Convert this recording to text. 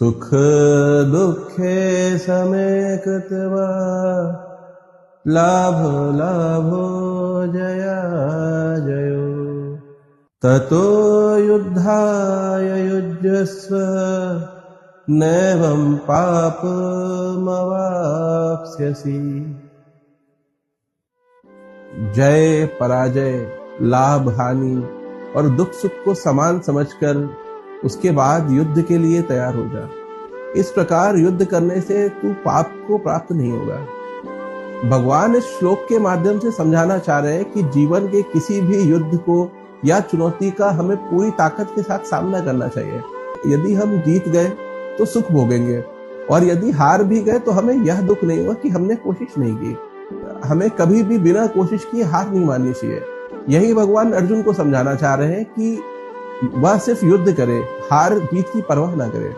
सुख दुःखे समे कृत्वा लाभ लाभो जया जयो ततो युद्धाय युज्यस्व नैवं पापमवाप्स्यसि। जय पराजय, लाभ हानि और दुख सुख को समान समझकर उसके बाद युद्ध के लिए तैयार हो जा। इस प्रकार युद्ध करने से तू पाप को प्राप्त नहीं होगा। भगवान इस श्लोक के माध्यम से समझाना चाह रहे हैं कि जीवन के किसी भी युद्ध को या चुनौती का हमें पूरी ताकत के साथ सामना करना चाहिए। यदि हम जीत गए तो सुख भोगेंगे और यदि हार भी गए तो हमें यह दुख नहीं होगा कि हमने कोशिश नहीं की। हमें कभी भी बिना कोशिश किए हार नहीं माननी चाहिए। यही भगवान अर्जुन को समझाना चाह रहे हैं कि वह सिर्फ युद्ध करे, हार जीत की परवाह ना करे।